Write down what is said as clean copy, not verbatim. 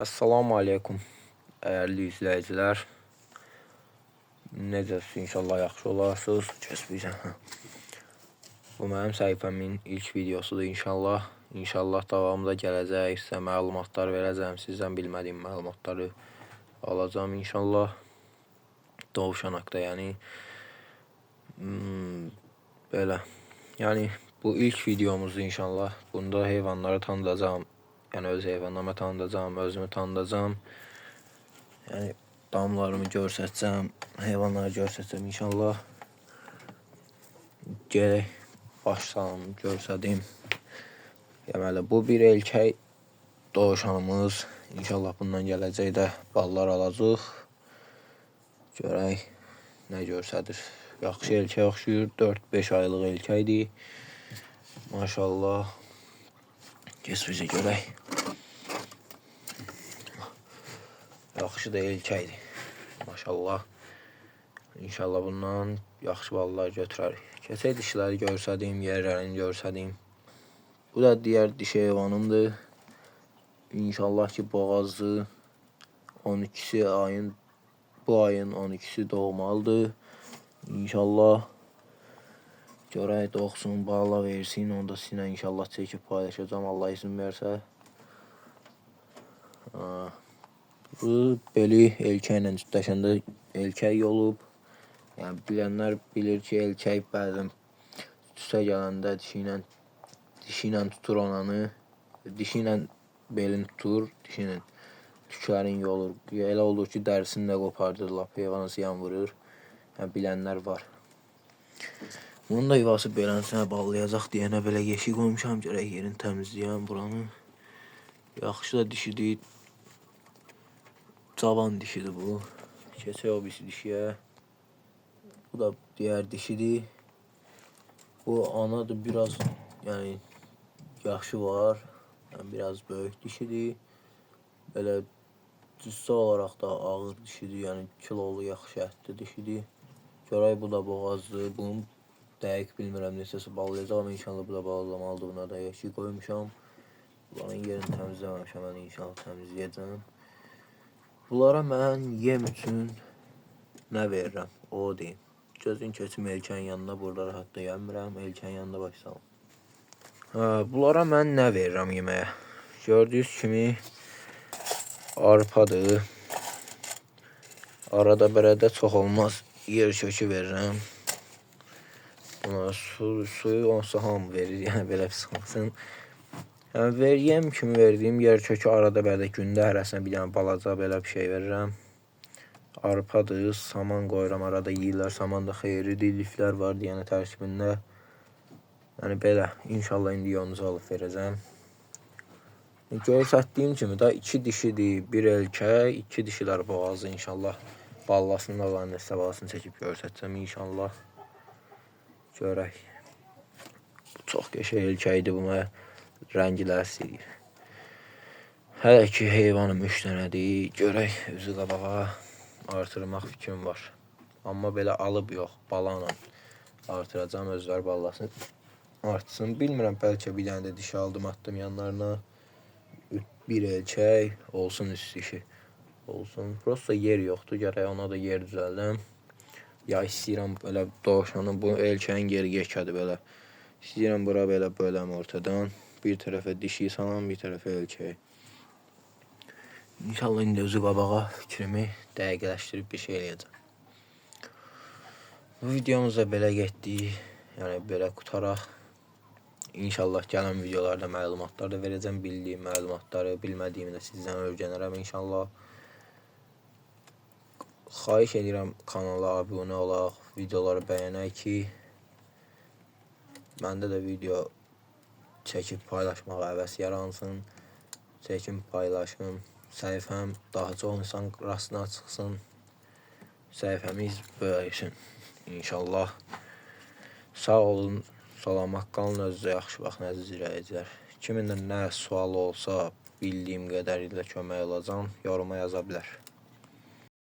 Assalamu aleykum, dəyərli izləyicilər. Necəsiniz? İnşallah yaxşı olarsınız. Kəsbəyəcəm. Bu mənim səhifəmin ilk videosudur inşallah. İnşallah davamında gələcək, sizə məlumatlar verəcəm. Sizdən bilmədiyim məlumatları alacağım inşallah. Dovşan haqda, yəni. Belə. Yəni bu ilk videomuzdur inşallah. Bunda heyvanları tanıdacağım. Yəni öz heyvanlarımı tanıdacağım, özümü tanıdacağım. Yəni damlarımı göstərəcəm, heyvanları göstərəcəm inşallah. Gələk başlayalım, göstərdim. Deməli bu bir erkək dovşanımız. İnşallah bundan gələcək də ballar alacaq. Görək nə göstərir. Yaxşı erkək oxşuyur, 4-5 aylıq erkəkdir. Maşallah. Keçmişə görək. Yaxşı da erkəkdir. Maşallah. İnşallah bundan yaxşı ballar götürərik. Keçək dişləri göstərdim, yerlərini göstərdim. Bu da digər dişi heyvanımdır. İnşallah ki boğazlı. 12'si ayın, bu ayın 12'si doğmalıdır. İnşallah. Görək doğsun, bala versin. Onu da sizinlə inşallah çəkib paylaşacağım. Allah izin versə. Bu beli erkəklə cütləşəndə erkək olub. Yəni bilənlər bilir ki, erkək bəzən üstə gələndə dişi ilə tutur onanı. Dişi ilə belini tutur, dişi ilə tüklərin yolur. Elə olur ki, dərisini də qopardır, lap heyvana ziyan vurur. Yəni bilənlər var. Bunun da yuvası beləsinə bağlayacaq deyənə belə yeşik qoymuşam. Görək yerini təmizləyəm buranı. Yaxşı da dişidir. Cavan dişidir bu. Keçək o birisi dişiyə. Bu da digər dişidir. Bu anadır, biraz yəni yaşı var. Yəni biraz böyük dişidir. Belə cüssü olaraq da ağır dişidir. Yəni kilolu, yaxşı ətli dişidir. Görək bu da boğazdır. Bunun dəqiq bilmirəm neçəsi bağlayacaq. İnşallah bu da bağlamalıdır. Buna da yeşik qoymuşam. Bunların yerini təmizləməmişəm. Mən inşallah təmizləyəcəm. Bunlara mən yem üçün nə verirəm? O deyim. Gözün keçim erkəyin yanında. Burada rahat da yemirəm. Erkəyin yanında başlayalım. Bunlara mən nə verirəm yeməyə? Gördüyünüz kimi arpadır. Arada bərədə çox olmaz yer kökü verirəm. Buna suyu onsa hamı verir. Yəni belə sıxılsın. Yəni yem kimi verdiyim yer kökü arada bərədə gündə hərəsinə bir dənə balaca belə bir şey verirəm. Arpadır, saman qoyuram, arada yeyirlər. Saman da xeyirlidir, liflər var yəni tərkibində. Yəni belə, inşallah indi yonunuzu alıb verəcəm. Göstərdiyim kimi da 2 dişidir, 1 erkək, 2 dişilər boğazı inşallah. Ballasını da olan nəsə balasını çəkib göstərəcəm inşallah. Görək. Bu çox qəşəng erkəkdir, buna rənglər istəyir. Hələ ki heyvanım 3 dənədir. Görək üzü qabağa artırmaq fikrim var. Amma belə alıb yox, balanla artıracam, özləri ballasını artsın. Bilmirəm, bəlkə bir dənə də dişi aldım, atdım yanlarına. 1 erkək olsun, üst dişi olsun. Prosta yer yoxdur, gərək ona da yer düzəldəm. Ya istəyirəm belə dovşanın, bu erkəyin yeri yekədir belə. İstəyirəm bura belə böləm ortadan. Bir tərəfə dişi salam, bir tərəfə erkək. İnşallah indi özü qabağa fikrimi dəqiqləşdirib bir şey eləyəcəm. Bu videomuz da belə getdi. Yəni belə qutaraq. İnşallah gələn videolarda məlumatlar da verəcəm. Bildiyim məlumatları, bilmədiyimi də sizdən öyrənərəm inşallah. Xahiş edirəm kanala abunə olaq, videoları bəyənək ki, məndə də video çəkib paylaşmağa həvəs yaransın. Çəkim, paylaşım, səhifəm daha çox insan rastına çıxsın. Səhifəmiz böyüsün inşallah. Sağ olun, salamat qalın, özünüzə yaxşı baxın əziz izləyicilər. Kimin də nə sualı olsa, bildiyim qədərilə kömək olacam, yoruma yaza bilər.